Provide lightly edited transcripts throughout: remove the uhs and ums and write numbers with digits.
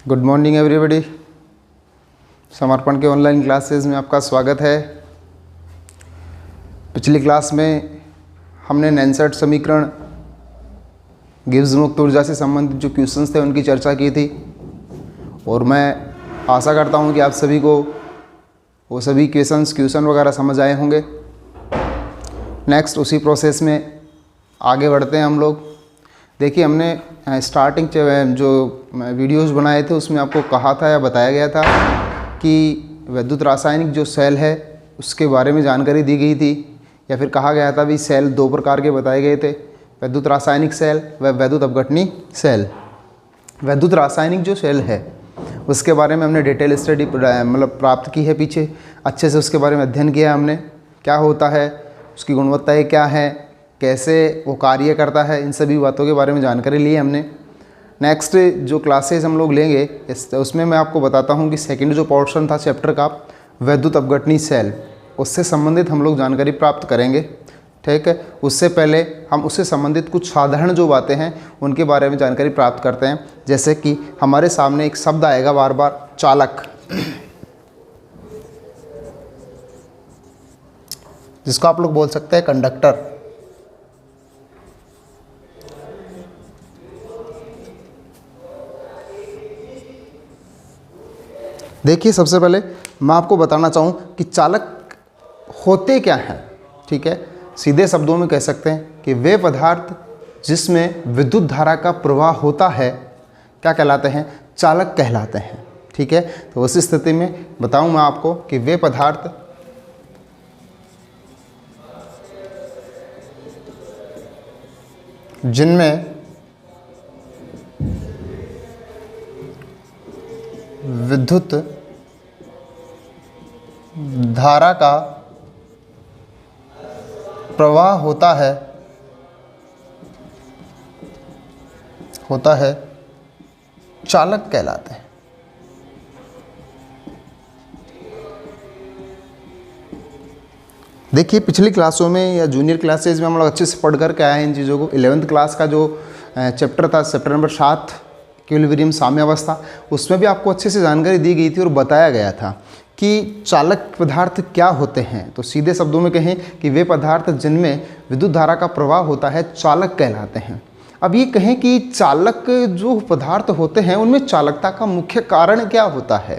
Good morning everybody. समर्पण के online classes में आपका स्वागत है। पिछली क्लास में हमने नैनसेट समीकरण, गिब्स मुक्त ऊर्जा से संबंधित जो क्वेश्चंस थे उनकी चर्चा की थी और मैं आशा करता हूं कि आप सभी को वो सभी क्वेश्चन वगैरह समझ आए होंगे। नेक्स्ट उसी प्रोसेस में आगे बढ़ते हैं हम लोग। देखिए, हमने स्टार्टिंग जो वीडियोस बनाए थे उसमें आपको कहा था या बताया गया था कि विद्युत रासायनिक जो सेल है उसके बारे में जानकारी दी गई थी, या फिर कहा गया था भी सेल दो प्रकार के बताए गए थे, विद्युत रासायनिक सेल व विद्युत अपघटनी सेल। विद्युत रासायनिक जो सेल है उसके बारे में हमने डिटेल स्टडी मतलब प्राप्त की है, पीछे अच्छे से उसके बारे में अध्ययन किया हमने, क्या होता है, उसकी गुणवत्ताएँ क्या हैं, कैसे वो कार्य करता है, इन सभी बातों के बारे में जानकारी ली है हमने। नेक्स्ट जो क्लासेस हम लोग लेंगे उसमें मैं आपको बताता हूँ कि सेकंड जो पोर्शन था चैप्टर का विद्युत अपघटनी सेल, उससे संबंधित हम लोग जानकारी प्राप्त करेंगे। ठीक है, उससे पहले हम उससे संबंधित कुछ साधारण जो बातें हैं उनके बारे में जानकारी प्राप्त करते हैं। जैसे कि हमारे सामने एक शब्द आएगा बार बार, चालक, जिसको आप लोग बोल सकते हैं कंडक्टर। देखिए, सबसे पहले मैं आपको बताना चाहूँ कि चालक होते क्या हैं। ठीक है, सीधे शब्दों में कह सकते हैं कि वे पदार्थ जिसमें विद्युत धारा का प्रवाह होता है क्या कहलाते हैं, चालक कहलाते हैं। ठीक है, तो उस स्थिति में बताऊँ मैं आपको कि वे पदार्थ जिनमें विद्युत धारा का प्रवाह होता है चालक कहलाते हैं। देखिए, पिछली क्लासों में या जूनियर क्लासेज में हम लोग अच्छे से पढ़ कर के आए हैं इन चीज़ों को। 11th क्लास का जो चैप्टर था, चैप्टर नंबर 7 इक्विलिब्रियम साम्यावस्था, उसमें भी आपको अच्छे से जानकारी दी गई थी और बताया गया था कि चालक पदार्थ क्या होते हैं। तो सीधे शब्दों में कहें कि वे पदार्थ जिनमें विद्युत धारा का प्रवाह होता है चालक कहलाते हैं। अब ये कहें कि चालक जो पदार्थ होते हैं उनमें चालकता का मुख्य कारण क्या होता है,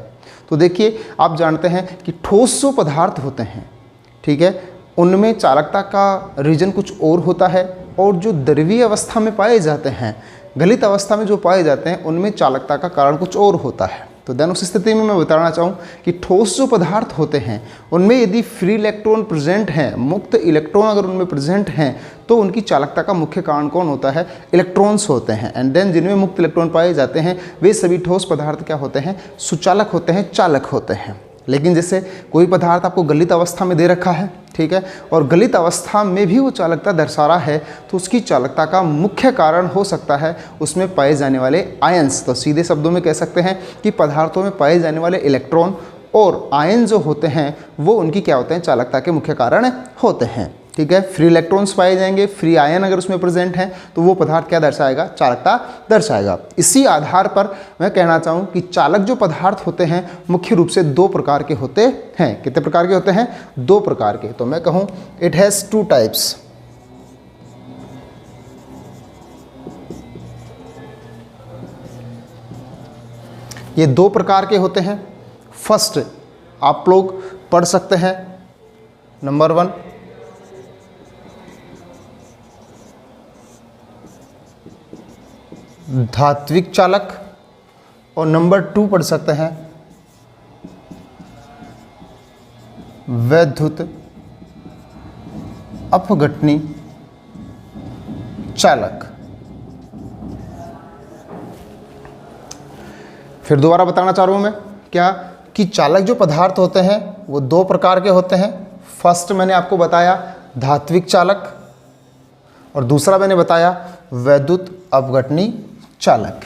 तो देखिए, आप जानते हैं कि ठोस जो पदार्थ होते हैं, ठीक है, उनमें चालकता का रीजन कुछ और होता है, और जो द्रवीय अवस्था में पाए जाते हैं, गलित अवस्था में जो पाए जाते हैं, उनमें चालकता का कारण कुछ और होता है। तो देन उस स्थिति में मैं बताना चाहूँ कि ठोस जो पदार्थ होते हैं उनमें यदि फ्री इलेक्ट्रॉन प्रेजेंट हैं, मुक्त इलेक्ट्रॉन अगर उनमें प्रेजेंट हैं, तो उनकी चालकता का मुख्य कारण कौन होता है, इलेक्ट्रॉन्स होते हैं। एंड देन जिनमें मुक्त इलेक्ट्रॉन पाए जाते हैं वे सभी ठोस पदार्थ क्या होते हैं, सुचालक होते हैं, चालक होते हैं। लेकिन जैसे कोई पदार्थ आपको गलित अवस्था में दे रखा है, ठीक है, और गलित अवस्था में भी वो चालकता दर्शा रहा है, तो उसकी चालकता का मुख्य कारण हो सकता है उसमें पाए जाने वाले आयंस। तो सीधे शब्दों में कह सकते हैं कि पदार्थों में पाए जाने वाले इलेक्ट्रॉन और आयन जो होते हैं वो उनकी क्या होते हैं, चालकता के मुख्य कारण होते हैं। ठीक है, फ्री इलेक्ट्रॉन्स पाए जाएंगे, फ्री आयन अगर उसमें प्रेजेंट हैं तो वो पदार्थ क्या दर्शाएगा, चालकता दर्शाएगा। इसी आधार पर मैं कहना चाहूँ कि चालक जो पदार्थ होते हैं मुख्य रूप से दो प्रकार के होते हैं। कितने प्रकार के होते हैं, दो प्रकार के। तो मैं कहूँ इट हैज़ टू टाइप्स। ये दो प्रकार के होते हैं। फर्स्ट आप लोग पढ़ सकते हैं, नंबर 1 धात्विक चालक, और नंबर 2 पढ़ सकते हैं विद्युत अपघटनी चालक। फिर दोबारा बताना चाह रहा हूं मैं क्या, कि चालक जो पदार्थ होते हैं वो दो प्रकार के होते हैं। फर्स्ट मैंने आपको बताया धात्विक चालक, और दूसरा मैंने बताया विद्युत अपघटनी चालक।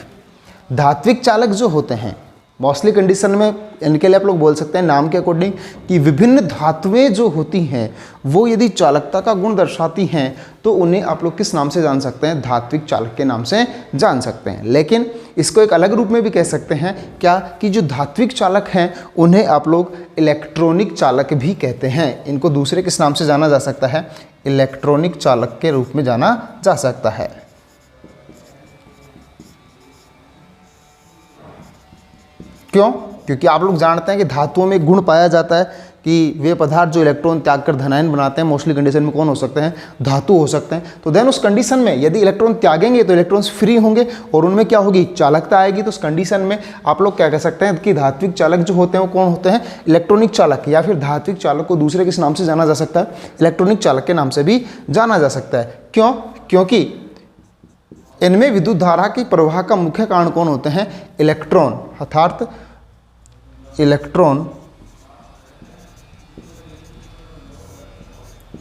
धात्विक चालक जो होते हैं मोस्टली कंडीशन में इनके लिए आप लोग बोल सकते हैं नाम के अकॉर्डिंग कि विभिन्न धातुएं जो होती हैं वो यदि चालकता का गुण दर्शाती हैं तो उन्हें आप लोग किस नाम से जान सकते हैं, धात्विक चालक के नाम से जान सकते हैं। लेकिन इसको एक अलग रूप में भी कह सकते हैं क्या, कि जो धात्विक चालक हैं उन्हें आप लोग इलेक्ट्रॉनिक चालक भी कहते हैं। इनको दूसरे किस नाम से जाना जा सकता है, इलेक्ट्रॉनिक चालक के रूप में जाना जा सकता है। क्यों? क्योंकि आप लोग जानते हैं कि धातुओं में एक गुण पाया जाता है कि वे पदार्थ जो इलेक्ट्रॉन त्याग कर धनायन बनाते हैं, मोस्टली कंडीशन में कौन हो सकते हैं, धातु हो सकते हैं। तो देन उस कंडीशन में यदि इलेक्ट्रॉन त्यागेंगे तो इलेक्ट्रॉन्स फ्री होंगे और उनमें क्या होगी, चालकता आएगी। तो उस कंडीशन में आप लोग क्या कह सकते हैं कि धात्विक चालक जो होते हैं वो कौन होते हैं, इलेक्ट्रॉनिक चालक। या फिर धात्विक चालक को दूसरे किस नाम से जाना जा सकता है, इलेक्ट्रॉनिक चालक के नाम से भी जाना जा सकता है। क्यों? क्योंकि इनमें विद्युत धारा की प्रवाह का मुख्य कारण कौन होते हैं, इलेक्ट्रॉन। अर्थात इलेक्ट्रॉन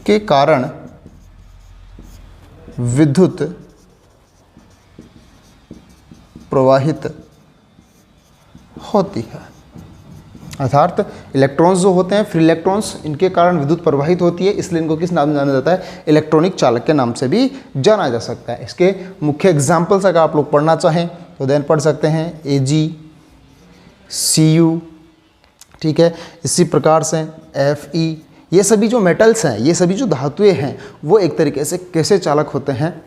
के कारण विद्युत प्रवाहित होती है। अर्थात इलेक्ट्रॉन्स जो होते हैं, फ्री इलेक्ट्रॉन्स, इनके कारण विद्युत प्रवाहित होती है, इसलिए इनको किस नाम से जाना जाता है, इलेक्ट्रॉनिक चालक के नाम से भी जाना जा सकता है। इसके मुख्य एग्जाम्पल्स अगर आप लोग पढ़ना चाहें तो देन पढ़ सकते हैं Ag, Cu, ठीक है। इसी प्रकार से Fe, ये सभी जो मेटल्स हैं, ये सभी जो धातुएं हैं वो एक तरीके से कैसे चालक होते हैं,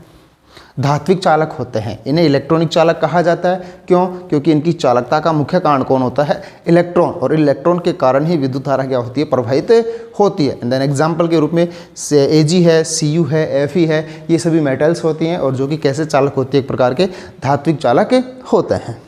धात्विक चालक होते हैं। इन्हें इलेक्ट्रॉनिक चालक कहा जाता है। क्यों? क्योंकि इनकी चालकता का मुख्य कारण कौन होता है, इलेक्ट्रॉन, और इलेक्ट्रॉन के कारण ही विद्युत धारा क्या होती है, प्रवाहित होती है। एंड देन एग्जाम्पल के रूप में Ag है, Cu है, Fe है, ये सभी मेटल्स होती हैं और जो कि कैसे चालक होती है, एक प्रकार के धात्विक चालक होते हैं।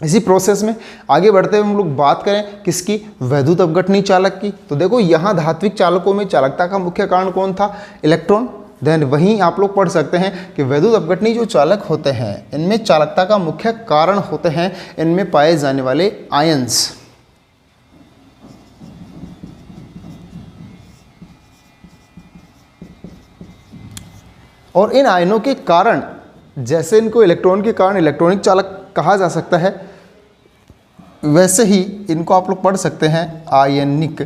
इसी प्रोसेस में आगे बढ़ते हुए हम लोग बात करें किसकी, वैद्युत अपघटनी चालक की। तो देखो यहाँ धात्विक चालकों में चालकता का मुख्य कारण कौन था, इलेक्ट्रॉन। देन वहीं आप लोग पढ़ सकते हैं कि वैद्युत अपघटनी जो चालक होते हैं इनमें चालकता का मुख्य कारण होते हैं इनमें पाए जाने वाले आयंस। और इन आयनों के कारण, जैसे इनको इलेक्ट्रॉन के कारण इलेक्ट्रॉनिक चालक कहा जा सकता है, वैसे ही इनको आप लोग पढ़ सकते हैं आयनिक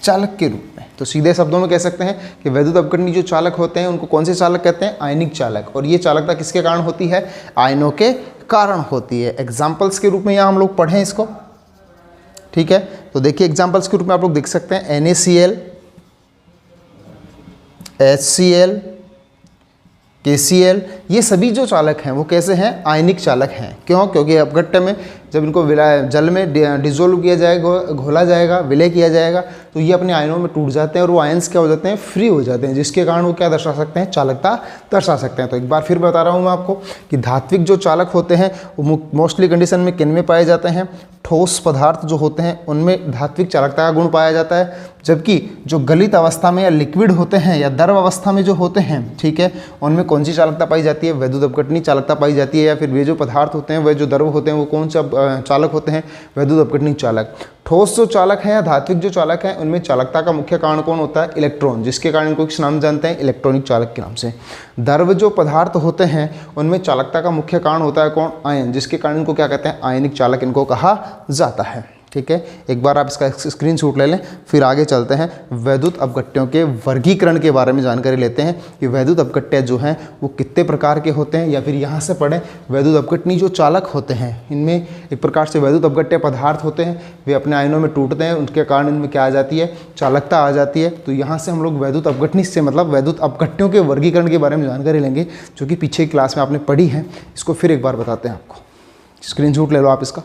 चालक के रूप में। तो सीधे शब्दों में कह सकते हैं कि वैद्युत अपघटनी जो चालक होते हैं उनको कौन से चालक कहते हैं, आयनिक चालक। और ये चालकता किसके कारण होती है, आयनों के कारण होती है। एग्जाम्पल्स के रूप में यहाँ हम लोग पढ़ें इसको, ठीक है। तो देखिए एग्जाम्पल्स के रूप में आप लोग देख सकते हैं NaCl, HCl, KCl, ये सभी जो चालक हैं वो कैसे हैं, आयनिक चालक हैं। क्यों? क्योंकि अपघट्य में जब इनको जल में डिजोल्व किया जाएगा, घोला जाएगा, विलय किया जाएगा, तो ये अपने आयनों में टूट जाते हैं और वो आयन्स क्या हो जाते हैं, फ्री हो जाते हैं, जिसके कारण वो क्या दर्शा सकते हैं, चालकता दर्शा सकते हैं। तो एक बार फिर बता रहा हूँ मैं आपको कि धात्विक जो चालक होते हैं वो मोस्टली कंडीशन में किन में पाए जाते हैं, ठोस पदार्थ जो होते हैं उनमें धात्विक चालकता का गुण पाया जाता है। जबकि जो गलित अवस्था में या लिक्विड होते हैं या द्रव अवस्था में जो होते हैं, ठीक है, उनमें कौन सी चालकता पाई जाती है, वैद्युत अपघटनी चालकता पाई जाती है। या फिर वे जो पदार्थ होते हैं, वे जो द्रव होते हैं, वो कौन सा चालक होते हैं, वैद्युत अपघटनी चालक। ठोस जो चालक है या धात्विक जो चालक है उनमें चालकता का मुख्य कारण कौन होता है, इलेक्ट्रॉन, जिसके कारण इनको किस नाम जानते हैं, इलेक्ट्रॉनिक चालक के नाम से। द्रव जो पदार्थ होते हैं उनमें चालकता का मुख्य कारण होता है कौन, आयन, जिसके कारण इनको क्या कहते हैं, आयनिक चालक इनको कहा जाता है। ठीक है, एक बार आप इसका स्क्रीनशॉट ले लें, फिर आगे चलते हैं वैद्युत अपघट्यों के वर्गीकरण के बारे में जानकारी लेते हैं कि वैद्युत अपघट्य जो हैं वो कितने प्रकार के होते हैं। या फिर यहाँ से पढ़ें, वैद्युत अपघटनी जो चालक होते हैं इनमें एक प्रकार से वैद्युत अपघट्य पदार्थ होते हैं, वे अपने आयनों में टूटते हैं, उनके कारण इनमें क्या आ जाती है, चालकता आ जाती है। तो यहाँ से हम लोग वैद्युत अपघटनी से मतलब वैद्युत अपघट्यों के वर्गीकरण के बारे में जानकारी लेंगे, जो कि पीछे की क्लास में आपने पढ़ी है। इसको फिर एक बार बताते हैं आपको, स्क्रीनशॉट ले लो आप इसका।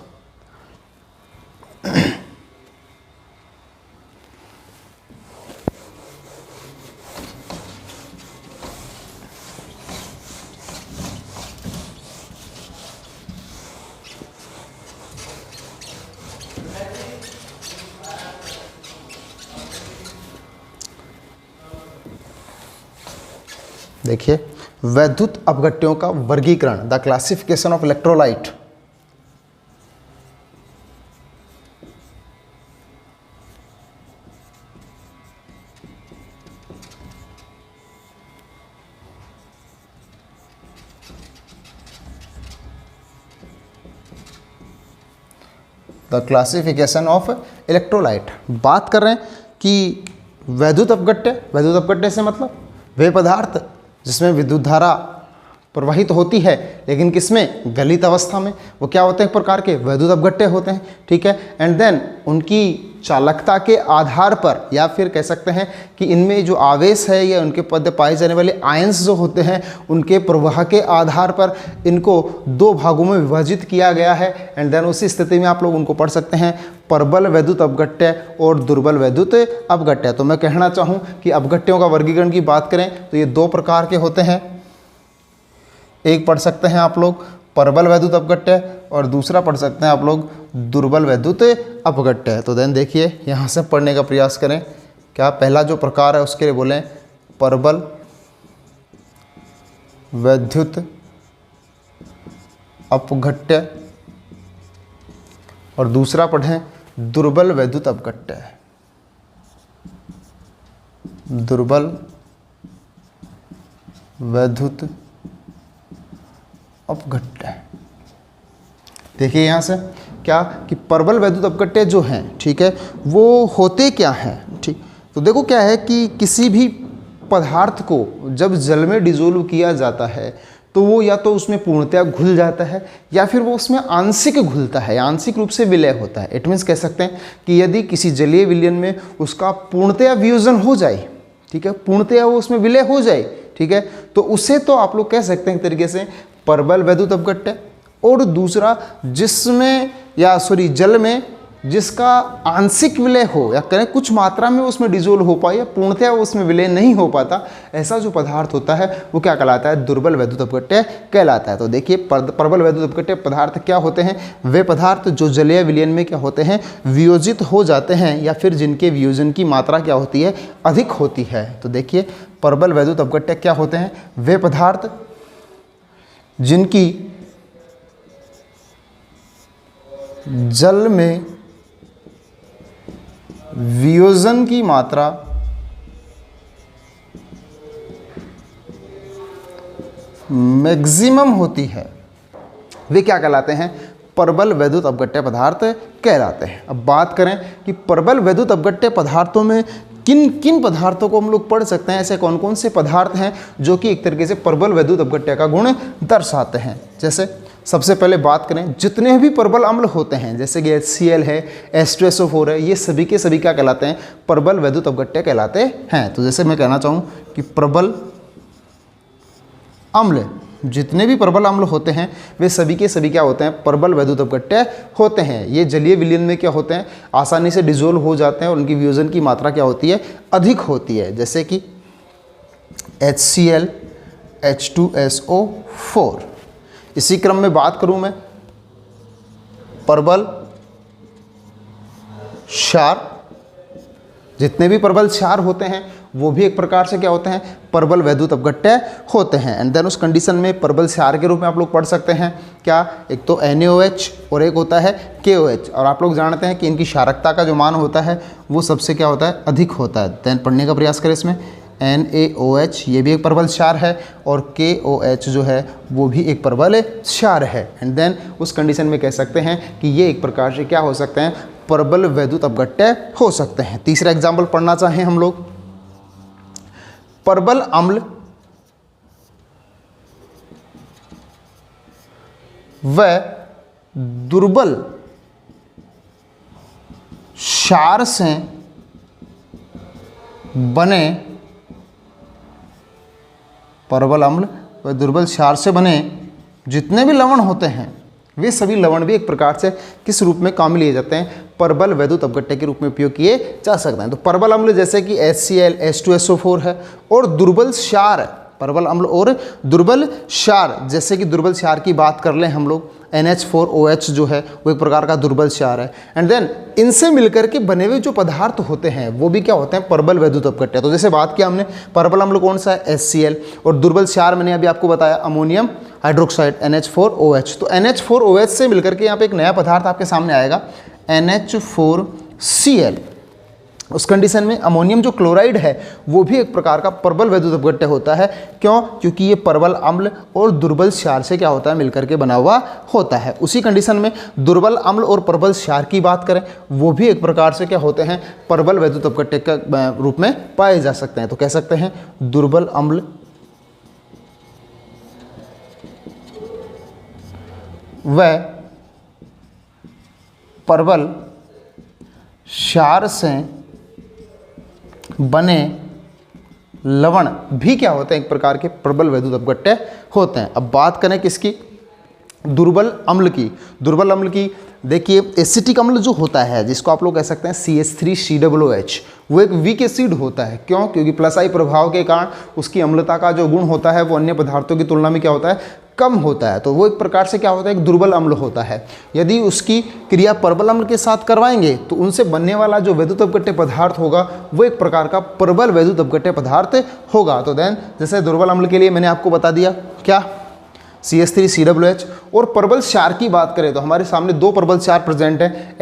देखिए, वैद्युत अपघट्यों का वर्गीकरण, the classification of electrolyte. The classification of electrolyte. बात कर रहे हैं कि वैद्युत अपघट्य से मतलब वे पदार्थ जिसमें विद्युत धारा प्रवाहित होती है, लेकिन किसमें, गलित अवस्था में, वो क्या होते हैं, एक प्रकार के वैद्युत अपघट्य होते हैं, ठीक है। एंड देन उनकी चालकता के आधार पर, या फिर कह सकते हैं कि इनमें जो आवेश है या उनके पद पाए जाने वाले आयंस जो होते हैं उनके प्रवाह के आधार पर इनको दो भागों में विभाजित किया गया है। एंड देन उसी स्थिति में आप लोग उनको पढ़ सकते हैं, प्रबल वैद्युत अपघट्य और दुर्बल वैद्युत अपघट्य। तो मैं कहना चाहूँ कि अपघट्यों का वर्गीकरण की बात करें तो ये दो प्रकार के होते हैं। एक पढ़ सकते हैं आप लोग प्रबल वैद्युत अपघट्य और दूसरा पढ़ सकते हैं आप लोग दुर्बल वैद्युत अपघट्य। तो देन देखिए यहाँ से पढ़ने का प्रयास करें। क्या पहला जो प्रकार है उसके लिए बोलें प्रबल वैद्युत अपघट्य और दूसरा पढ़ें दुर्बल वैद्युत अपघट्य। दुर्बल वैद्युत अपघट्य। देखिए यहाँ से क्या कि प्रबल वैद्युत अपघट्य जो हैं, ठीक है, वो होते क्या हैं, ठीक। तो देखो क्या है कि किसी भी पदार्थ को जब जल में डिजोल्व किया जाता है तो वो या तो उसमें पूर्णतया घुल जाता है या फिर वो उसमें आंशिक घुलता है, आंशिक रूप से विलय होता है। इट मीन्स कह सकते हैं कि यदि किसी जलीय विलयन में उसका पूर्णतया वियोजन हो जाए, ठीक है, पूर्णतया वो उसमें विलय हो जाए, ठीक है, तो उसे तो आप लोग कह सकते हैं एक तरीके से प्रबल वैद्युत अपघट्य। और दूसरा जिसमें या सॉरी जल में जिसका आंशिक विलय हो या कहें कुछ मात्रा में उसमें डिजोल्व हो पाए या पूर्णतया उसमें विलय नहीं हो पाता, ऐसा जो पदार्थ होता है वो क्या कहलाता है, दुर्बल वैद्युत अपघट्य कहलाता है। तो देखिए प्रबल वैद्युत अपघट्य पदार्थ क्या होते हैं, वे पदार्थ जो जलीय विलयन में क्या होते हैं, वियोजित हो जाते हैं या फिर जिनके वियोजन की मात्रा क्या होती है, अधिक होती है। तो देखिए प्रबल वैद्युत अपघट्य क्या होते हैं, वे पदार्थ जिनकी जल में वियोजन की मात्रा मैक्सिमम होती है, वे क्या कहलाते हैं, प्रबल वैद्युत अपघट्य पदार्थ कहलाते हैं। अब बात करें कि प्रबल वैद्युत अपघट्य पदार्थों में किन किन पदार्थों को हम लोग पढ़ सकते हैं, ऐसे कौन कौन से पदार्थ हैं जो कि एक तरीके से प्रबल वैद्युत अपघट्य का गुण दर्शाते हैं। जैसे सबसे पहले बात करें जितने भी प्रबल अम्ल होते हैं, जैसे कि HCl है, H2SO4 है, ये सभी के सभी क्या कहलाते हैं, प्रबल वैद्युत अपघट्य कहलाते हैं। तो जैसे मैं कहना चाहूँ कि प्रबल अम्ल, जितने भी प्रबल अम्ल होते हैं वे सभी के सभी क्या होते हैं, प्रबल वैद्युत अपघट्य होते हैं। ये जलीय विलयन में क्या होते हैं, आसानी से डिजोल्व हो जाते हैं और उनकी वियोजन की मात्रा क्या होती है, अधिक होती है। जैसे कि HCl, H2SO4। इसी क्रम में बात करूं मैं प्रबल क्षार, जितने भी प्रबल क्षार होते हैं वो भी एक प्रकार से क्या होते हैं, प्रबल वैद्युत अपघट्य होते हैं। एंड देन उस कंडीशन में प्रबल क्षार के रूप में आप लोग पढ़ सकते हैं क्या, एक तो NaOH और एक होता है KOH। और आप लोग जानते हैं कि इनकी क्षारकता का जो मान होता है वो सबसे क्या होता है, अधिक होता है। देन पढ़ने का प्रयास करें इसमें NaOH, ये भी एक प्रबल क्षार है, और KOH जो है वो भी एक प्रबल क्षार है। एंड देन उस कंडीशन में कह सकते हैं कि ये एक प्रकार से क्या हो सकते हैं, प्रबल वैद्युत अपघट्य हो सकते हैं। तीसरा एग्जाम्पल पढ़ना चाहें हम लोग, प्रबल अम्ल व दुर्बल क्षार से बने, प्रबल अम्ल व दुर्बल क्षार से बने जितने भी लवण होते हैं वे सभी लवण भी एक प्रकार से किस रूप में काम में लिए जाते हैं, प्रबल वैद्युत अपघट्य के रूप में उपयोग किए जा सकते हैं। तो प्रबल अम्ल जैसे कि HCl, H2SO4 है, और दुर्बल क्षार, प्रबल अम्ल और दुर्बल क्षार, जैसे कि दुर्बल क्षार की बात कर लें हम लोग, NH4OH जो है वो एक प्रकार का दुर्बल क्षार है। एंड देन इनसे मिलकर के बने हुए जो पदार्थ होते हैं वो भी क्या होते हैं, प्रबल वैद्युत अपघट्य। तो जैसे बात किया हमने, प्रबल अम्ल कौन सा है, HCl, और दुर्बल क्षार मैंने अभी आपको बताया अमोनियम हाइड्रोक्साइड NH4OH। तो NH4OH से मिलकर के यहाँ पे एक नया पदार्थ आपके सामने आएगा, NH4Cl। उस कंडीशन में अमोनियम जो क्लोराइड है वो भी एक प्रकार का प्रबल वैद्युत अपघट्य होता है। क्यों? क्योंकि ये प्रबल अम्ल और दुर्बल क्षार से क्या होता है, मिलकर के बना हुआ होता है। उसी कंडीशन में दुर्बल अम्ल और प्रबल क्षार की बात करें, वो भी एक प्रकार से क्या होते हैं, प्रबल वैद्युत अपघट्य के रूप में पाए जा सकते हैं। तो कह सकते हैं दुर्बल अम्ल व प्रबल क्षार से बने लवण भी क्या होते हैं, एक प्रकार के प्रबल वैद्युत अपघट्य होते हैं। अब बात करें किसकी, दुर्बल अम्ल की। दुर्बल अम्ल की देखिए, एसिटिक अम्ल जो होता है जिसको आप लोग कह सकते हैं CH3COOH, वो एक वीक एसिड होता है। क्यों? क्योंकि प्लस आई प्रभाव के कारण उसकी अम्लता का जो गुण होता है वो अन्य पदार्थों की तुलना में क्या होता है, कम होता है। तो वो एक प्रकार से क्या होता है, एक दुर्बल अम्ल होता है। यदि उसकी क्रिया प्रबल अम्ल के साथ करवाएंगे तो उनसे बनने वाला जो वैद्युत अपघट्य पदार्थ होगा वो एक प्रकार का प्रबल वैद्युत अपघट्य पदार्थ होगा। तो देन जैसे दुर्बल अम्ल के लिए मैंने आपको बता दिया क्या, CH3COOH। और प्रबल क्षार की बात करें तो हमारे सामने दो प्रबल क्षार प्रेजेंट है,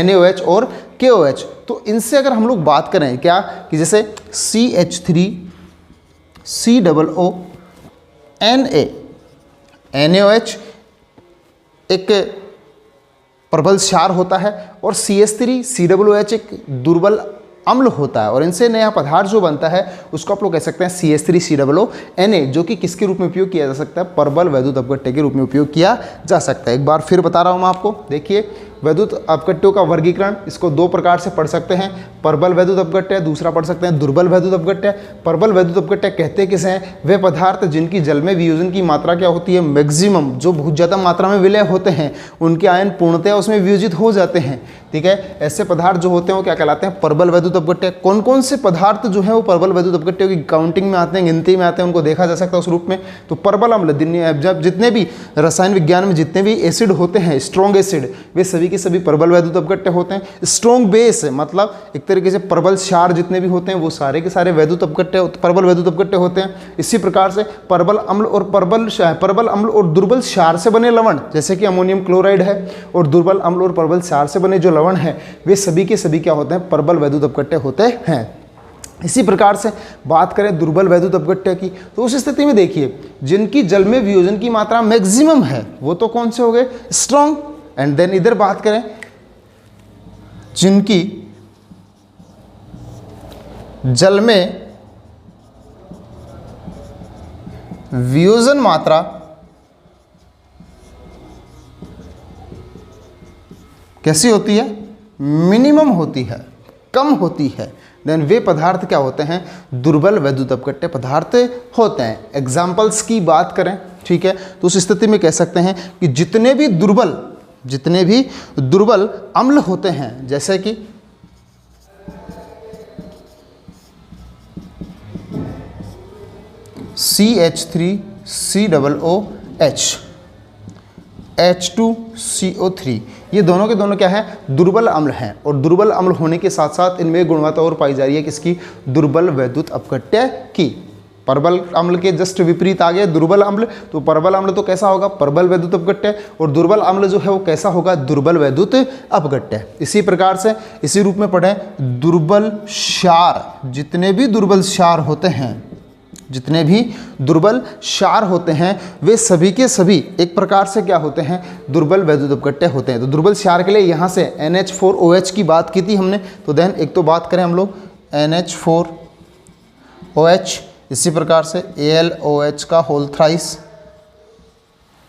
NaOH और KOH। तो इनसे अगर हम लोग बात करें क्या कि जैसे CH3COONA, NaOH एक प्रबल क्षार होता है और CH3COOH एक दुर्बल अम्ल होता है। और इनसे नया पदार्थ जो बनता है उसको आप लोग कह सकते हैं CH3COONA, जो कि किसके रूप में उपयोग किया जा सकता है, प्रबल वैद्युत अपघट्य के रूप में उपयोग किया जा सकता है। एक बार फिर बता रहा हूँ मैं आपको, देखिए वैद्युत अपघट्यों का वर्गीकरण इसको दो प्रकार से पढ़ सकते हैं, प्रबल वैद्युत अपघट्य, दूसरा पढ़ सकते हैं दुर्बल वैद्युत अपघट्य। प्रबल वैद्युत अपघट्य कहते किसे हैं, वे पदार्थ जिनकी जल में वियोजन की मात्रा क्या होती है, मैक्सिमम, जो बहुत ज़्यादा मात्रा में विलय होते हैं, उनके आयन पूर्णतया उसमें वियोजित हो जाते हैं। ठीक है, ऐसे पदार्थ जो होते हैं वो क्या कहलाते हैं, प्रबल वैद्युत अपघट्य। कौन कौन से पदार्थ जो है वो प्रबल वैद्युत अपघट्यों की काउंटिंग में आते हैं, गिनती में आते हैं, उनको देखा जा सकता है उस रूप में। तो प्रबल अम्ल जब जितने भी रसायन विज्ञान में जितने भी एसिड होते हैं, स्ट्रॉन्ग एसिड, वे सभी के सभी प्रबल वैद्युत अपघट्य होते हैं। स्ट्रॉन्ग बेस मतलब एक तरीके से प्रबल क्षार जितने भी होते हैं वो सारे के सारे वैद्युत अपघट्य, प्रबल वैद्युत अपघट्य होते हैं। इसी प्रकार से प्रबल अम्ल और प्रबल अम्ल और दुर्बल क्षार से बने लवण, जैसे कि अमोनियम क्लोराइड है, और दुर्बल अम्ल और प्रबल क्षार से बने जो लवण है वे सभी के सभी क्या होते हैं, प्रबल वैद्युत अपघट्य होते हैं। इसी प्रकार से बात करें दुर्बल वैद्युत अपघट्य की, तो उस स्थिति में देखिए जिनकी जल में वियोजन की मात्रा मैक्सिमम है वो तो कौन से हो गए, स्ट्रॉन्ग। एंड देन इधर बात करें जिनकी जल में वियोजन मात्रा कैसी होती है, मिनिमम होती है, कम होती है, देन वे पदार्थ क्या होते हैं, दुर्बल वैद्युत अपघट्य पदार्थ होते हैं। एग्जाम्पल्स की बात करें, ठीक है, तो उस स्थिति में कह सकते हैं कि जितने भी दुर्बल अम्ल होते हैं, जैसे कि CH3COOH, H2CO3, ये दोनों के दोनों क्या है, दुर्बल अम्ल हैं। और दुर्बल अम्ल होने के साथ साथ इनमें गुणवत्ता और पाई जा रही है किसकी, दुर्बल वैद्युत अपघट्य की। प्रबल अम्ल के जस्ट विपरीत आ गया दुर्बल अम्ल, तो प्रबल अम्ल तो कैसा होगा, प्रबल वैद्युत अपघट्य, और दुर्बल अम्ल जो है वो कैसा होगा, दुर्बल वैद्युत अपघट्य। इसी प्रकार से इसी रूप में पढ़ें, दुर्बल क्षार, जितने भी दुर्बल क्षार होते हैं वे सभी के सभी एक प्रकार से क्या होते हैं, दुर्बल वैद्युत अपघट्य होते हैं। तो दुर्बल क्षार के लिए यहाँ से NH4OH की बात की थी हमने, तो देन एक तो बात करें हम लोग NH4OH, इसी प्रकार से AlOH का होल थ्राइस,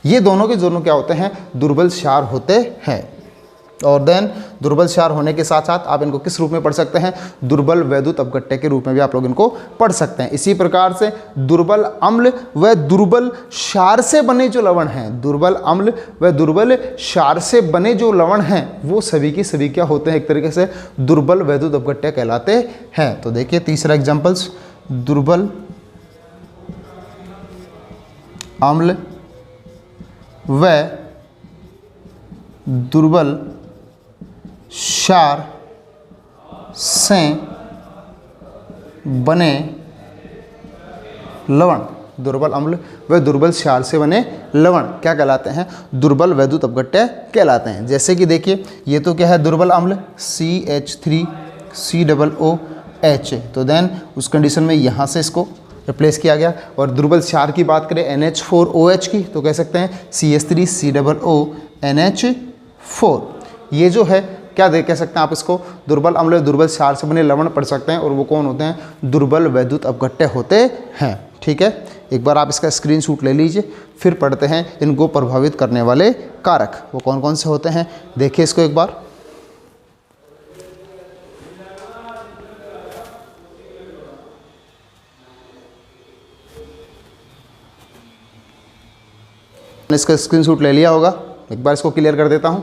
ये दोनों के दोनों क्या होते हैं, दुर्बल क्षार होते हैं। और देन दुर्बल क्षार होने के साथ साथ आप इनको किस रूप में पढ़ सकते हैं, दुर्बल वैद्युत अपघट्य के रूप में भी आप लोग इनको पढ़ सकते हैं। इसी प्रकार से दुर्बल अम्ल व दुर्बल क्षार से बने जो लवण हैं, दुर्बल अम्ल व दुर्बल क्षार से बने जो लवण हैं वो सभी की सभी क्या होते हैं, एक तरीके से दुर्बल वैद्युत अपघट्य कहलाते हैं। तो देखिए तीसरा एग्जाम्पल्स, दुर्बल अम्ल व दुर्बल क्षार से बने लवण, दुर्बल अम्ल व दुर्बल क्षार से बने लवण क्या कहलाते हैं, दुर्बल वैद्युत अपघट्य कहलाते हैं। जैसे कि देखिए ये तो क्या है, दुर्बल अम्ल CH3 COOH। तो देन उस कंडीशन में यहाँ से इसको रिप्लेस किया गया। और दुर्बल क्षार की बात करें NH4OH की, तो कह सकते हैं CH3COONH4। ये जो है क्या कह सकते हैं आप इसको, दुर्बल अम्ल दुर्बल क्षार से बने लवण पढ़ सकते हैं, और वो कौन होते हैं, दुर्बल वैद्युत अपघट्य होते हैं। ठीक है, एक बार आप इसका स्क्रीनशॉट ले लीजिए। फिर पढ़ते हैं इनको प्रभावित करने वाले कारक, वो कौन कौन से होते हैं, देखिए इसको एक बार। इसका स्क्रीनशॉट ले लिया होगा, एक बार इसको क्लियर कर देता हूं।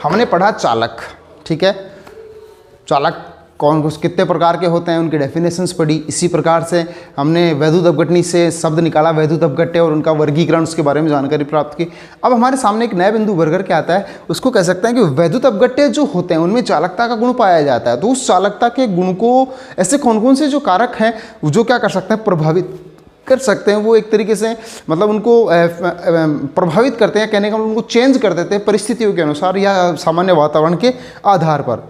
हमने पढ़ा चालक, ठीक है, चालक कौन कितने प्रकार के होते हैं, उनकी डेफिनेशंस पढ़ी। इसी प्रकार से हमने वैद्युत अपघटनी से शब्द निकाला वैद्युत अपघट्य, और उनका वर्गीकरण, उसके बारे में जानकारी प्राप्त की। अब हमारे सामने एक नया बिंदु उभर करके आता है, उसको कह सकते हैं कि वैद्युत अपघट्य जो होते हैं उनमें चालकता का गुण पाया जाता है। तो उस चालकता के गुण को ऐसे कौन कौन से जो कारक हैं जो क्या कर सकते हैं, प्रभावित कर सकते हैं, वो एक तरीके से मतलब उनको प्रभावित करते हैं, कहने का उनको चेंज कर देते हैं परिस्थितियों के अनुसार या सामान्य वातावरण के आधार पर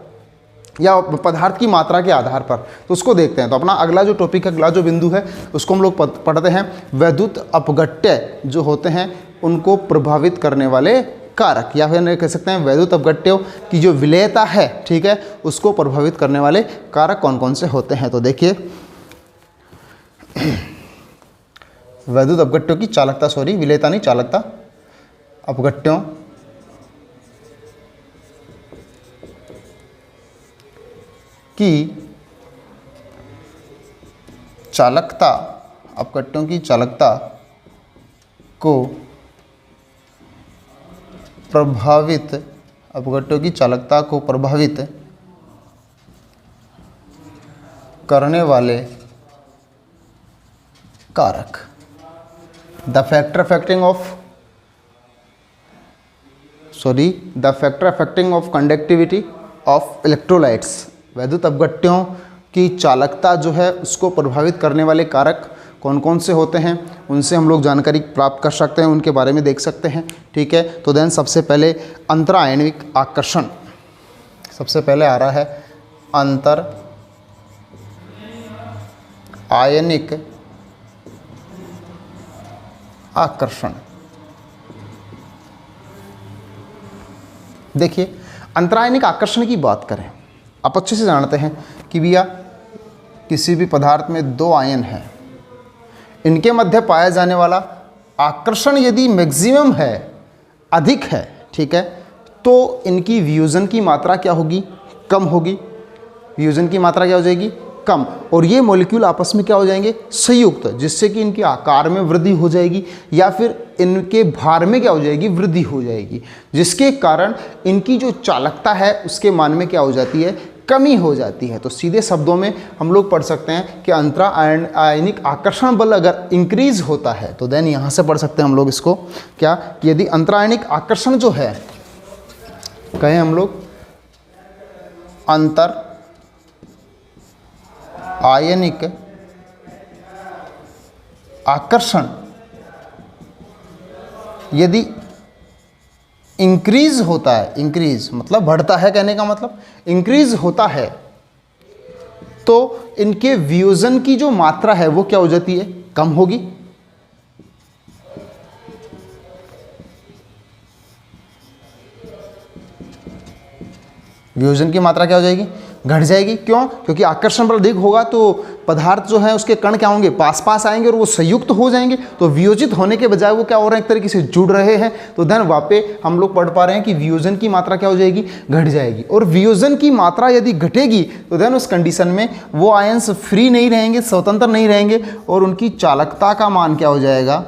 या पदार्थ की मात्रा के आधार पर। तो उसको देखते हैं। तो अपना अगला जो टॉपिक है, अगला जो बिंदु है, उसको हम लोग पढ़ते हैं वैद्युत अपघट्य जो होते हैं उनको प्रभावित करने वाले कारक, या फिर कह सकते हैं वैद्युत अपघट्यों की जो विलेयता है, ठीक है, उसको प्रभावित करने वाले कारक कौन कौन से होते हैं। तो देखिए वैद्युत अपघट्यों की चालकता, सॉरी विलेयता नहीं, चालकता, अपघट्यों की चालकता, अपघट्यों की चालकता को प्रभावित, अपघट्यों की चालकता को प्रभावित करने वाले कारक। The factor affecting of conductivity of electrolytes, वैद्युत अपघट्यों की चालकता जो है उसको प्रभावित करने वाले कारक कौन कौन से होते हैं, उनसे हम लोग जानकारी प्राप्त कर सकते हैं, उनके बारे में देख सकते हैं। ठीक है, तो देन सबसे पहले अंतर आयनिक आकर्षण, सबसे पहले आ रहा है अंतर आयनिक आकर्षण। देखिए अंतरायनिक आकर्षण की बात करें, आप अच्छे से जानते हैं कि भैया किसी भी पदार्थ में दो आयन हैं, इनके मध्य पाया जाने वाला आकर्षण यदि मैक्सिमम है, अधिक है, ठीक है, तो इनकी वियोजन की मात्रा क्या होगी, कम होगी। वियोजन की मात्रा क्या हो जाएगी, कम, और ये मॉलिक्यूल आपस में क्या हो जाएंगे, संयुक्त, जिससे कि इनके आकार में वृद्धि हो जाएगी या फिर इनके भार में क्या हो जाएगी, वृद्धि हो जाएगी, जिसके कारण इनकी जो चालकता है उसके मान में क्या हो जाती है, कमी हो जाती है। तो सीधे शब्दों में हम लोग पढ़ सकते हैं कि अंतरा आयनिक आकर्षण बल अगर इंक्रीज होता है तो देन यहाँ से पढ़ सकते हैं हम लोग इसको क्या, कि यदि अंतरायनिक आकर्षण जो है, कहें हम लोग अंतर आयनिक आकर्षण यदि इंक्रीज होता है, इंक्रीज मतलब बढ़ता है, कहने का मतलब इंक्रीज होता है, तो इनके वियोजन की जो मात्रा है वो क्या हो जाती है, कम होगी। वियोजन की मात्रा क्या हो जाएगी, घट जाएगी। क्यों? क्योंकि आकर्षण बल अधिक होगा तो पदार्थ जो है उसके कण क्या होंगे, पास पास आएंगे और वो संयुक्त हो जाएंगे, तो वियोजित होने के बजाय वो क्या हो रहे हैं, एक तरीके से जुड़ रहे हैं। तो देन वहाँ पे हम लोग पढ़ पा रहे हैं कि वियोजन की मात्रा क्या हो जाएगी, घट जाएगी। और वियोजन की मात्रा यदि घटेगी तो देन उस कंडीशन में वो आयंस फ्री नहीं रहेंगे, स्वतंत्र नहीं रहेंगे, और उनकी चालकता का मान क्या हो जाएगा,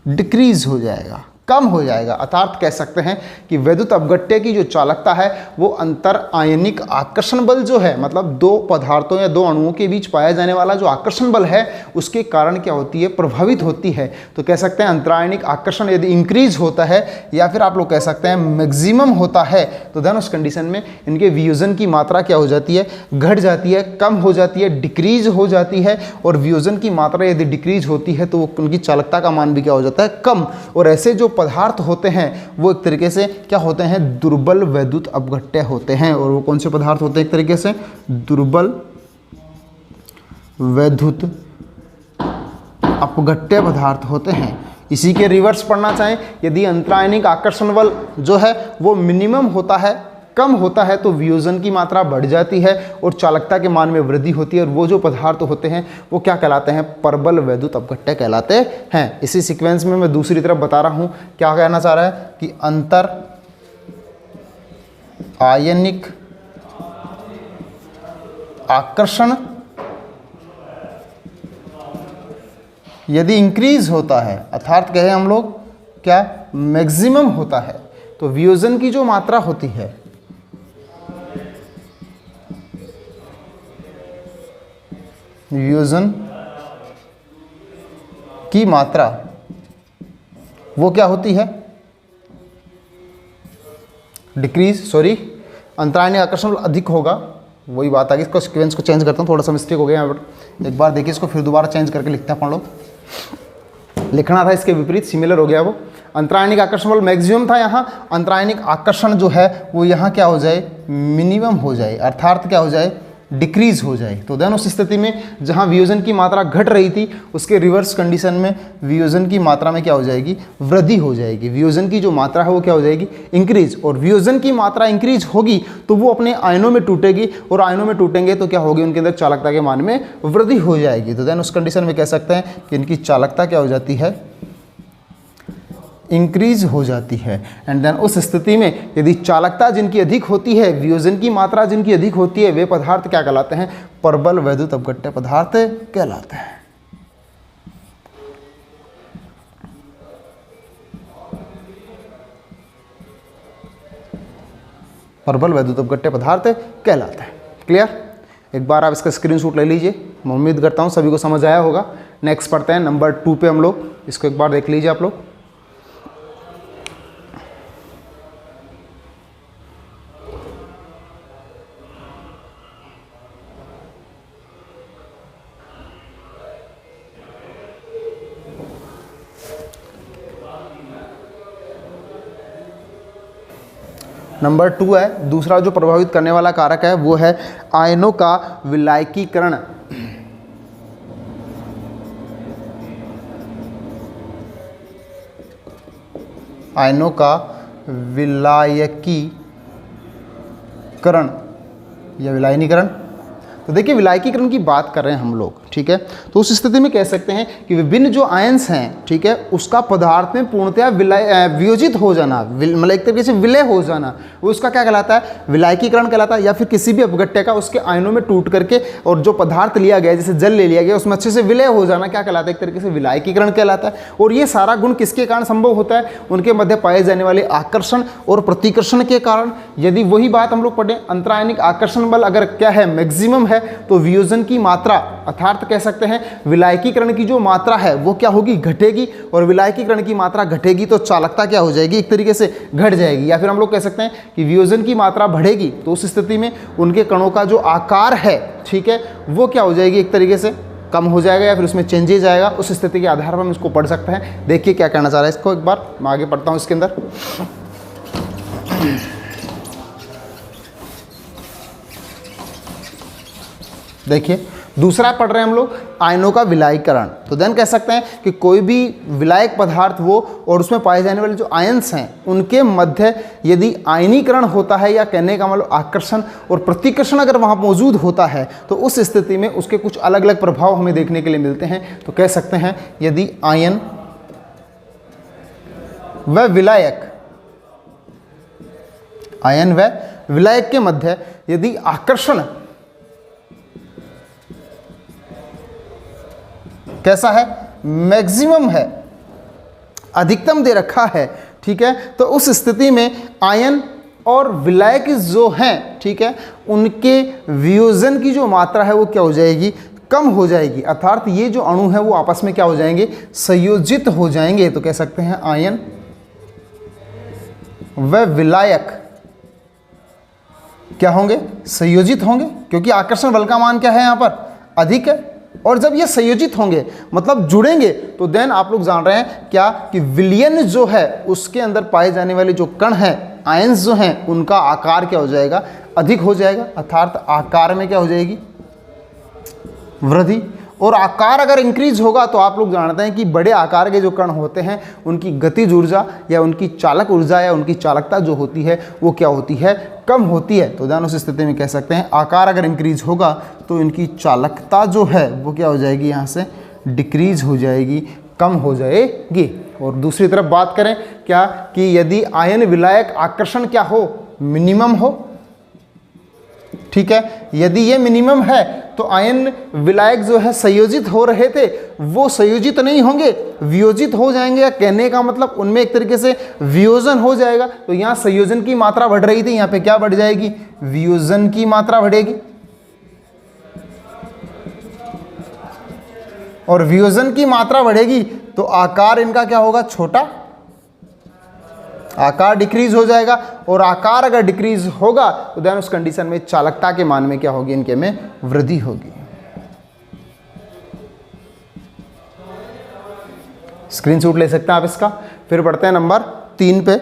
डिक्रीज हो जाएगा, कम हो जाएगा। अर्थात कह सकते हैं कि वैद्युत अपघट्य की जो चालकता है वो अंतर आयनिक आकर्षण बल जो है, मतलब दो पदार्थों या दो अणुओं के बीच पाया जाने वाला जो आकर्षण बल है उसके कारण क्या होती है, प्रभावित होती है। तो कह सकते हैं अंतरायनिक आकर्षण यदि इंक्रीज होता है या फिर आप लोग कह सकते हैं मैक्सिमम होता है, तो देन उस कंडीशन में इनके वियोजन की मात्रा क्या हो जाती है, घट जाती है, कम हो जाती है, डिक्रीज हो जाती है। और वियोजन की मात्रा यदि डिक्रीज होती है तो उनकी चालकता का मान भी क्या हो जाता है, कम। और ऐसे जो पदार्थ होते हैं वो एक तरीके से क्या होते हैं, दुर्बल वैद्युत अपघट्य होते हैं। और वो कौन से पदार्थ होते हैं, एक तरीके से दुर्बल वैद्युत अपघट्य पदार्थ होते हैं। इसी के रिवर्स पढ़ना चाहें, यदि अंतरायनिक आकर्षण बल जो है वो मिनिमम होता है, कम होता है, तो वियोजन की मात्रा बढ़ जाती है और चालकता के मान में वृद्धि होती है। और वो जो पदार्थ होते हैं वो क्या कहलाते हैं, प्रबल वैद्युत अपघट्य कहलाते हैं। इसी सीक्वेंस में मैं दूसरी तरफ बता रहा हूं, क्या कहना चाह रहा है कि अंतर आयनिक आकर्षण यदि इंक्रीज होता है, अर्थात कहें हम लोग क्या मैक्सिमम होता है, तो वियोजन की जो मात्रा होती है वियोजन की मात्रा वो क्या होती है, डिक्रीज, सॉरी अंतरायनिक आकर्षण अधिक होगा। वही बात आ गई, इसको सीक्वेंस को चेंज करता हूँ, थोड़ा सा मिस्टेक हो गया यहाँ पर। एक बार देखिए इसको, फिर दोबारा चेंज करके लिखते हैं अपन लोग। लिखना था इसके विपरीत, सिमिलर हो गया वो। अंतरायनिक आकर्षण बल मैक्सिमम था, यहाँ अंतरायनिक आकर्षण जो है वो यहाँ क्या हो जाए, मिनिमम हो जाए, अर्थात क्या हो जाए, डिक्रीज हो जाए। तो देन उस स्थिति में जहाँ वियोजन की मात्रा घट रही थी उसके रिवर्स कंडीशन में वियोजन की मात्रा में क्या हो जाएगी, वृद्धि हो जाएगी। वियोजन की जो मात्रा है वो क्या हो जाएगी, इंक्रीज। और वियोजन की मात्रा इंक्रीज होगी तो वो अपने आयनों में टूटेगी, और आयनों में टूटेंगे तो क्या होगी, उनके अंदर चालकता के मान में वृद्धि हो जाएगी। तो देन उस कंडीशन में कह सकते हैं कि इनकी चालकता क्या हो जाती है, इंक्रीज हो जाती है। एंड देन उस स्थिति में यदि चालकता जिनकी अधिक होती है, वियोजन की मात्रा जिनकी अधिक होती है, वे पदार्थ क्या कहलाते हैं, प्रबल वैद्युत अपघट्य पदार्थ कहलाते हैं। प्रबल वैद्युत अपघट्य पदार्थ कहलाते हैं। क्लियर? एक बार आप इसका स्क्रीनशॉट ले लीजिए। मैं उम्मीद करता हूं सभी को समझ आया होगा। नेक्स्ट पढ़ते हैं नंबर 2 पे हम लोग। इसको एक बार देख लीजिए आप लोग। नंबर 2 है, दूसरा जो प्रभावित करने वाला कारक है वो है आयनों का विलायकीकरण। आयनों का विलायकीकरण या विलायनीकरण। तो देखिए विलायकीकरण की बात कर रहे हैं हम लोग, ठीक है। तो उस स्थिति में कह सकते हैं कि विभिन्न जो आयंस हैं, ठीक है, उसका पदार्थ में पूर्णतया वियोजित हो जाना, मतलब एक तरीके से विलय हो जाना, वो उसका क्या कहलाता है, विलायकीकरण कहलाता है। या फिर किसी भी अपघट्य का उसके आयनों में टूट करके और जो पदार्थ लिया गया, जैसे जल ले लिया गया, उसमें अच्छे से विलय हो जाना क्या कहलाता है, एक तरीके से विलायकीकरण कहलाता है। और ये सारा गुण किसके कारण संभव होता है, उनके मध्य पाए जाने वाले आकर्षण और प्रतिकर्षण के कारण। यदि वही बात हम लोग पढ़ें, अंतरायनिक आकर्षण बल अगर क्या है, मैक्सिमम है, तो वियोजन की मात्रा अर्थात कह सकते हैं विलायकीकरण की जो मात्रा है वो क्या होगी, घटेगी। और विलायकीकरण की मात्रा घटेगी तो चालकता क्या हो जाएगी, एक तरीके से घट जाएगी। या फिर हम लोग कह सकते हैं कि वियोजन की मात्रा बढ़ेगी तो उस स्थिति में उनके कणों का जो आकार है, ठीक है, वो क्या हो जाएगी, एक तरीके से कम हो जाएगा या फिर उसमें चेंजेस आएगा। उस स्थिति के आधार पर हम इसको पढ़ सकते हैं। देखिए क्या कहना चाह रहा है इसको, एक बार मैं आगे पढ़ता हूँ इसके अंदर। देखिए दूसरा पढ़ रहे हैं हम लोग आयनों का विलायकीकरण। तो देन कह सकते हैं कि कोई भी विलायक पदार्थ वो और उसमें पाए जाने वाले जो आयंस हैं उनके मध्य यदि आयनीकरण होता है, या कहने का मतलब आकर्षण और प्रतिकर्षण अगर वहाँ मौजूद होता है, तो उस स्थिति में उसके कुछ अलग अलग प्रभाव हमें देखने के लिए मिलते हैं। तो कह सकते हैं यदि आयन व विलायक के मध्य यदि आकर्षण कैसा है, मैक्सिमम है, अधिकतम दे रखा है, ठीक है। तो उस स्थिति में आयन और विलायक जो हैं, ठीक है, उनके वियोजन की जो मात्रा है वो क्या हो जाएगी, कम हो जाएगी। अर्थात ये जो अणु है वो आपस में क्या हो जाएंगे, संयोजित हो जाएंगे। तो कह सकते हैं आयन व विलायक क्या होंगे, संयोजित होंगे, क्योंकि आकर्षण बल का मान क्या है यहाँ पर, अधिक है। और जब ये संयोजित होंगे मतलब जुड़ेंगे, तो देन आप लोग जान रहे हैं क्या कि विलयन जो है उसके अंदर पाए जाने वाले जो कण हैं, आयंस जो हैं, उनका आकार क्या हो जाएगा, अधिक हो जाएगा। अर्थात आकार में क्या हो जाएगी, वृद्धि। और आकार अगर इंक्रीज होगा तो आप लोग जानते हैं कि बड़े आकार के जो कण होते हैं उनकी गतिज ऊर्जा या उनकी चालक ऊर्जा या उनकी चालकता जो होती है वो क्या होती है, कम होती है। तो ध्यान उस स्थिति में कह सकते हैं आकार अगर इंक्रीज होगा तो इनकी चालकता जो है वो क्या हो जाएगी, यहाँ से डिक्रीज हो जाएगी, कम हो जाएगी। और दूसरी तरफ बात करें क्या कि यदि आयन विलायक आकर्षण क्या हो, मिनिमम हो, ठीक है, यदि ये मिनिमम है तो आयन विलायक जो है संयोजित हो रहे थे वो संयोजित नहीं होंगे, वियोजित हो जाएंगे। या कहने का मतलब उनमें एक तरीके से वियोजन हो जाएगा। तो यहाँ संयोजन की मात्रा बढ़ रही थी, यहाँ पे क्या बढ़ जाएगी, वियोजन की मात्रा बढ़ेगी। और वियोजन की मात्रा बढ़ेगी तो आकार इनका क्या होगा, छोटा, आकार डिक्रीज हो जाएगा। और आकार अगर डिक्रीज होगा तो देन उस कंडीशन में चालकता के मान में क्या होगी, इनके में वृद्धि होगी। स्क्रीनशॉट ले सकते हैं आप इसका। फिर बढ़ते हैं नंबर 3 पे।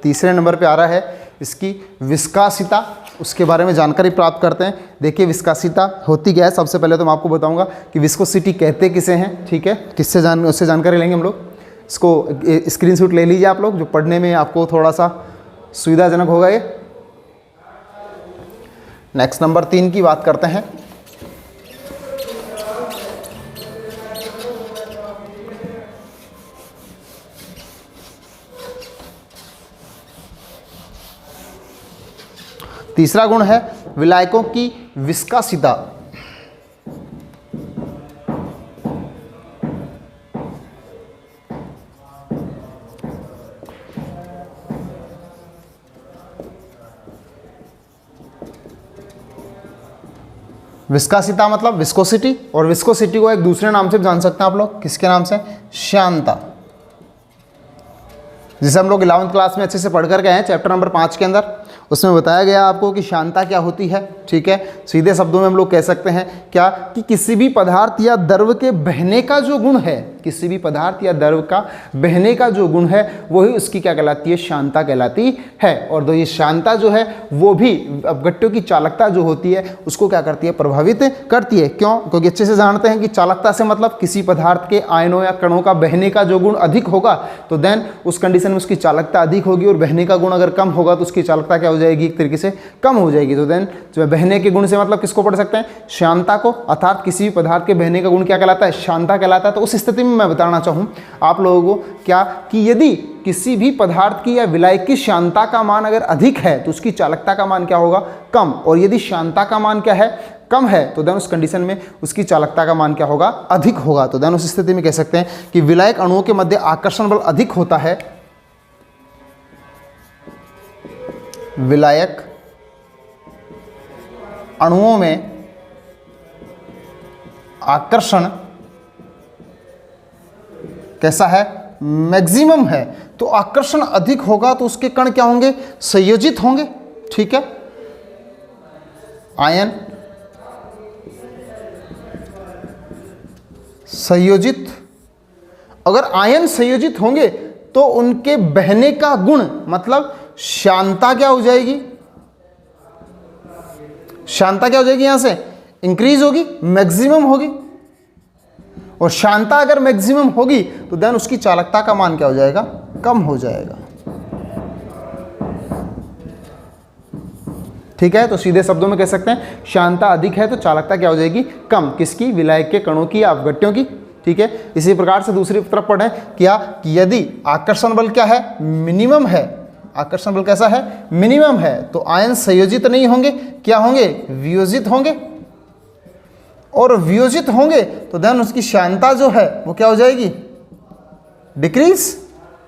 तीसरे नंबर पे आ रहा है इसकी विस्कासिता, उसके बारे में जानकारी प्राप्त करते हैं। देखिए विस्कासिता होती क्या है, सबसे पहले तो मैं आपको बताऊंगा कि विस्कोसिटी कहते किसे हैं, ठीक है, किससे उससे जानकारी लेंगे हम लोग। इसको स्क्रीनशॉट ले लीजिए आप लोग, जो पढ़ने में आपको थोड़ा सा सुविधाजनक होगा ये। नेक्स्ट नंबर 3 की बात करते हैं। तीसरा गुण है विलायकों की विस्कासिता। विस्कासिता मतलब विस्कोसिटी, और विस्कोसिटी को एक दूसरे नाम से जान सकते हैं आप लोग, किसके नाम से, श्यानता, जिसे हम लोग 11वीं क्लास में अच्छे से पढ़ कर गए हैं चैप्टर नंबर 5 के अंदर। उसमें बताया गया आपको कि श्यानता क्या होती है, ठीक है। सीधे शब्दों में हम लोग कह सकते हैं क्या कि किसी भी पदार्थ या द्रव के बहने का जो गुण है, किसी भी पदार्थ या द्रव का बहने का जो गुण है वही उसकी क्या कहलाती है, श्यानता कहलाती है। और तो ये श्यानता जो है वो भी अपघट्यों की चालकता जो होती है उसको क्या करती है, प्रभावित करती है। क्यों, क्योंकि अच्छे से जानते हैं कि चालकता से मतलब किसी पदार्थ के आयनों या कणों का बहने का जो गुण अधिक होगा तो देन उस कंडीशन में उसकी चालकता अधिक होगी, और बहने का गुण अगर कम होगा तो उसकी चालकता क्या हो जाएगी, एक तरीके से कम हो जाएगी। तो देन जो बहने के गुण से मतलब किसको पढ़ सकते हैं, श्यानता को। अर्थात किसी भी पदार्थ के बहने का गुण क्या कहलाता है, श्यानता कहलाता है। तो उस स्थिति में मैं बताना चाहूँ आप लोगों को क्या कि यदि किसी भी पदार्थ की या विलायक की श्यानता का मान अगर अधिक है तो उसकी चालकता का मान क्या होगा, कम। और यदि श्यानता का मान क्या है, कम है, तो देन उस कंडीशन में उसकी चालकता का मान क्या होगा, अधिक होगा। तो देन उस स्थिति में कह सकते हैं कि विलायक अणुओं के मध्य आकर्षण बल अधिक होता है। विलायक अणुओं में आकर्षण कैसा है, मैक्सिमम है। तो आकर्षण अधिक होगा तो उसके कण क्या होंगे, संयोजित होंगे, ठीक है। आयन संयोजित, अगर आयन संयोजित होंगे तो उनके बहने का गुण मतलब श्यानता क्या हो जाएगी, श्यानता क्या हो जाएगी, यहां से इंक्रीज होगी, मैक्सिमम होगी। और श्यानता अगर मैक्सिमम होगी तो देन उसकी चालकता का मान क्या हो जाएगा, कम हो जाएगा, ठीक है। तो सीधे शब्दों में कह सकते हैं श्यानता अधिक है तो चालकता क्या हो जाएगी, कम, किसकी, विलायक के कणों की या अपघट्यों की, ठीक है। इसी प्रकार से दूसरी तरफ पढ़ें क्या कि यदि आकर्षण बल क्या है, मिनिमम है, आकर्षण बल कैसा है, मिनिमम है, तो आयन संयोजित नहीं होंगे, क्या होंगे, वियोजित होंगे। और वियोजित होंगे तो देन उसकी श्यानता जो है वो क्या हो जाएगी, डिक्रीज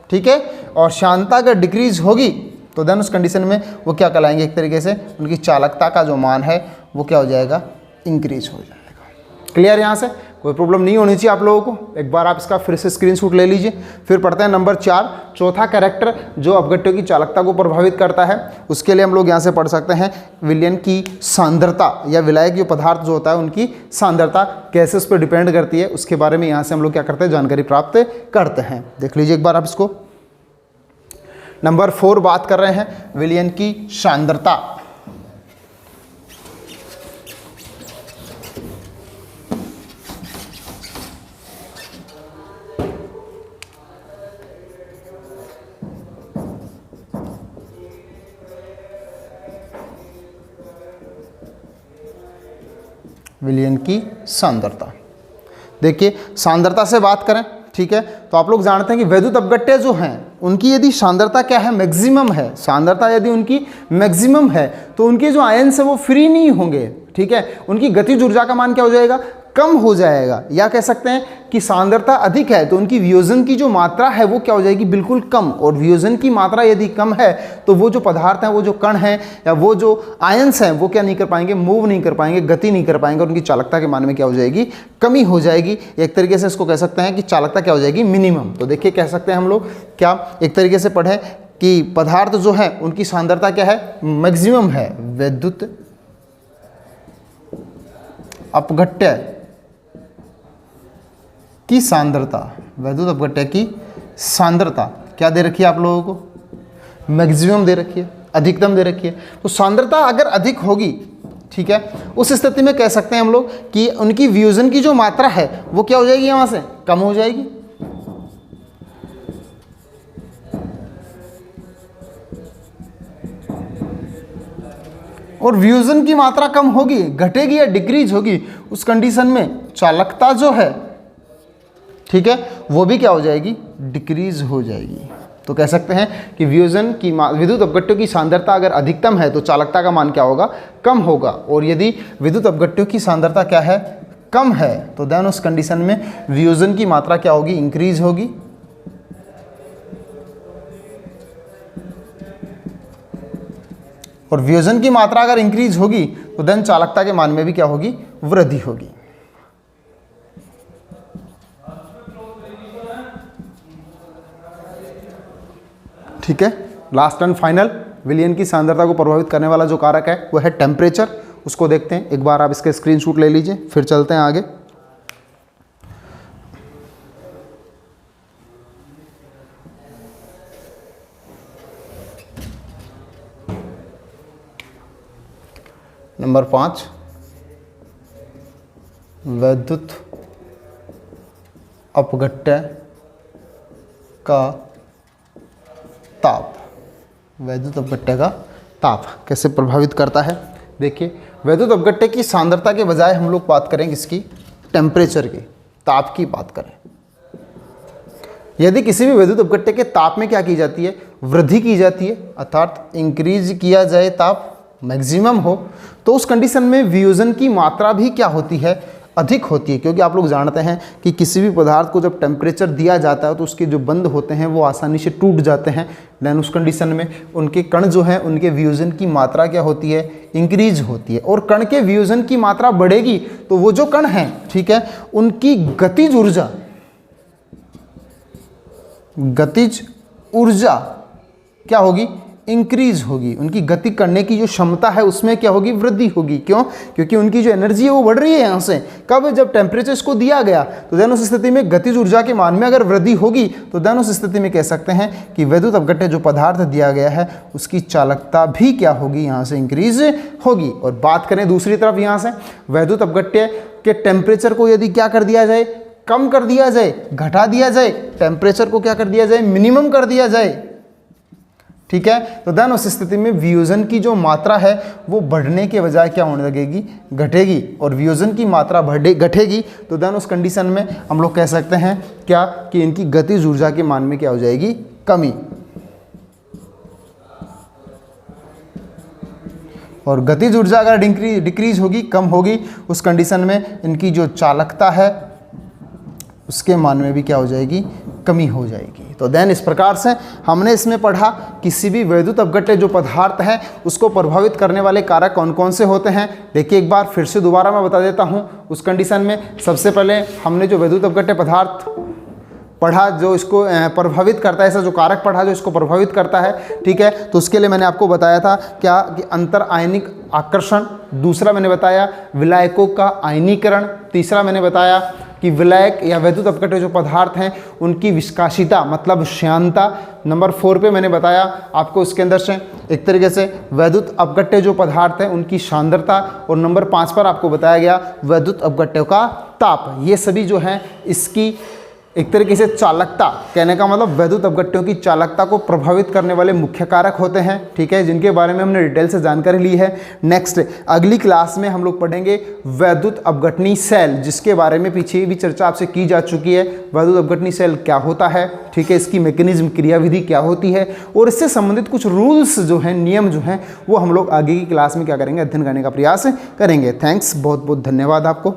ठीक है। और शांतता अगर डिक्रीज होगी तो देन उस कंडीशन में वो क्या कहलाएंगे, एक तरीके से उनकी चालकता का जो मान है वो क्या हो जाएगा, इंक्रीज हो जाएगा। क्लियर, यहाँ से कोई प्रॉब्लम नहीं होनी चाहिए आप लोगों को। एक बार आप इसका फिर से स्क्रीनशॉट ले लीजिए। फिर पढ़ते हैं नंबर 4, चौथा कैरेक्टर जो अपघट्यों की चालकता को प्रभावित करता है। उसके लिए हम लोग यहाँ से पढ़ सकते हैं विलयन की सांद्रता या विलायक जो पदार्थ जो होता है उनकी सांद्रता कैसे उस पर डिपेंड करती है, उसके बारे में यहाँ से हम लोग क्या करते हैं, जानकारी प्राप्त करते हैं। देख लीजिए एक बार आप इसको। नंबर 4 बात कर रहे हैं विलयन की सांद्रता। विलयन की सांद्रता, देखिए सांद्रता से बात करें, ठीक है, तो आप लोग जानते हैं कि वैद्युत अपघट्य जो हैं उनकी यदि सांद्रता क्या है, मैक्सिमम है। सांद्रता यदि उनकी मैक्सिमम है तो उनके जो आयन्स है वो फ्री नहीं होंगे, ठीक है। उनकी गतिज ऊर्जा का मान क्या हो जाएगा, कम हो जाएगा। या कह सकते हैं कि सांद्रता अधिक है तो उनकी वियोजन की जो मात्रा है वो क्या हो जाएगी, बिल्कुल कम। और वियोजन की मात्रा यदि कम है तो वो जो पदार्थ हैं, वो जो कण हैं या वो जो आयन्स हैं वो क्या नहीं कर पाएंगे, मूव नहीं कर पाएंगे, गति नहीं कर पाएंगे और उनकी चालकता के मान में क्या हो जाएगी, कमी हो जाएगी। एक तरीके से इसको कह सकते हैं कि चालकता क्या हो जाएगी, मिनिमम। तो देखिए कह सकते हैं हम लोग क्या, एक तरीके से पढ़े कि पदार्थ जो है उनकी सांद्रता क्या है, मैक्सिमम है। वैद्युत अपघट्य की सांद्रता, वैद्युत अपघट्य की सांद्रता क्या दे रखी है आप लोगों को, मैक्सिमम दे रखी है, अधिकतम दे रखी है। तो सांद्रता अगर अधिक होगी, ठीक है, उस स्थिति में कह सकते हैं हम लोग कि उनकी वियोजन की जो मात्रा है वो क्या हो जाएगी, यहां से कम हो जाएगी। और वियोजन की मात्रा कम होगी, घटेगी या डिक्रीज होगी, उस कंडीशन में चालकता जो है, ठीक है, वो भी क्या हो जाएगी, डिक्रीज हो जाएगी। तो कह सकते हैं कि वियोजन की विद्युत अपघट्यों की सांद्रता अगर अधिकतम है तो चालकता का मान क्या होगा, कम होगा। और यदि विद्युत अपघट्यों की सांद्रता क्या है, कम है, तो देन उस कंडीशन में वियोजन की मात्रा क्या होगी, इंक्रीज होगी। और वियोजन की मात्रा अगर इंक्रीज होगी तो देन चालकता के मान में भी क्या होगी, वृद्धि होगी। ठीक है, लास्ट एंड फाइनल विलयन की सांद्रता को प्रभावित करने वाला जो कारक है वो है टेम्परेचर। उसको देखते हैं, एक बार आप इसके स्क्रीनशॉट ले लीजिए, फिर चलते हैं आगे। नंबर 5, वैद्युत अपघट्य का ताप। वैद्युत अपघट्य का ताप कैसे प्रभावित करता है। देखिए वैद्युत अपघट्य की सांद्रता के बजाय हम लोग बात करें किसकी, टेम्परेचर की, ताप की बात करें। यदि किसी भी वैद्युत अपघट्य के ताप में क्या की जाती है, वृद्धि की जाती है, अर्थात इंक्रीज किया जाए, ताप मैक्सिमम हो, तो उस कंडीशन में वियोजन की मात्रा भी क्या होती है, अधिक होती है। क्योंकि आप लोग जानते हैं कि किसी भी पदार्थ को जब टेम्परेचर दिया जाता है तो उसके जो बंध होते हैं वो आसानी से टूट जाते हैं। देन उस कंडीशन में उनके कण जो हैं उनके वियोजन की मात्रा क्या होती है, इंक्रीज होती है। और कण के वियोजन की मात्रा बढ़ेगी तो वो जो कण हैं, ठीक है, उनकी गतिज ऊर्जा क्या होगी, इंक्रीज होगी। उनकी गति करने की जो क्षमता है उसमें क्या होगी, वृद्धि होगी। क्यों, क्योंकि उनकी जो एनर्जी है वो बढ़ रही है यहाँ से। कब, जब टेम्परेचर इसको दिया गया, तो देन उस स्थिति में गतिज ऊर्जा के मान में अगर वृद्धि होगी तो देन उस स्थिति में कह सकते हैं कि वैद्युत अपघट्य जो पदार्थ दिया गया है उसकी चालकता भी क्या होगी, यहाँ से इंक्रीज होगी। और बात करें दूसरी तरफ, यहाँ से वैद्युत अपघट्य के टेम्परेचर को यदि क्या कर दिया जाए, कम कर दिया जाए, घटा दिया जाए, टेम्परेचर को क्या कर दिया जाए, मिनिमम कर दिया जाए, ठीक है, तो देन उस स्थिति में वियोजन की जो मात्रा है वो बढ़ने के बजाय क्या होने लगेगी, घटेगी। और वियोजन की मात्रा घटेगी तो देन उस कंडीशन में हम लोग कह सकते हैं क्या, कि इनकी गतिज ऊर्जा के मान में क्या हो जाएगी, कमी। और गतिज ऊर्जा अगर डिक्रीज होगी, कम होगी, उस कंडीशन में इनकी जो चालकता है उसके मान में भी क्या हो जाएगी, कमी हो जाएगी। तो देन इस प्रकार से हमने इसमें पढ़ा किसी भी वैद्युत अपघट्य जो पदार्थ है उसको प्रभावित करने वाले कारक कौन कौन से होते हैं। देखिए एक बार फिर से दोबारा मैं बता देता हूँ उस कंडीशन में। सबसे पहले हमने जो वैद्युत अपघट्य पदार्थ पढ़ा जो इसको प्रभावित करता है, ऐसा जो कारक पढ़ा जो इसको प्रभावित करता है, ठीक है। तो उसके लिए मैंने आपको बताया था क्या कि अंतर आयनिक आकर्षण, दूसरा मैंने बताया विलायकों का आयनीकरण, तीसरा मैंने बताया कि विलायक या वैद्युत अपघट्य जो पदार्थ हैं उनकी विस्कासिता मतलब श्यानता। नंबर 4 पे मैंने बताया आपको उसके अंदर से एक तरीके से वैद्युत अपघट्य जो पदार्थ हैं उनकी सांद्रता, और नंबर 5 पर आपको बताया गया वैद्युत अपघट्यों का ताप। ये सभी जो हैं इसकी एक तरीके से चालकता, कहने का मतलब वैद्युत अपघट्यों की चालकता को प्रभावित करने वाले मुख्य कारक होते हैं, ठीक है, जिनके बारे में हमने डिटेल से जानकारी ली है। नेक्स्ट अगली क्लास में हम लोग पढ़ेंगे वैद्युत अपघटनी सेल, जिसके बारे में पीछे भी चर्चा आपसे की जा चुकी है। वैद्युत अपघटनी सेल क्या होता है, ठीक है, इसकी मैकेनिज्म क्रियाविधि क्या होती है, और इससे संबंधित कुछ रूल्स जो हैं, नियम जो हैं, वो हम लोग आगे की क्लास में क्या करेंगे, अध्ययन करने का प्रयास करेंगे। थैंक्स, बहुत बहुत धन्यवाद आपको।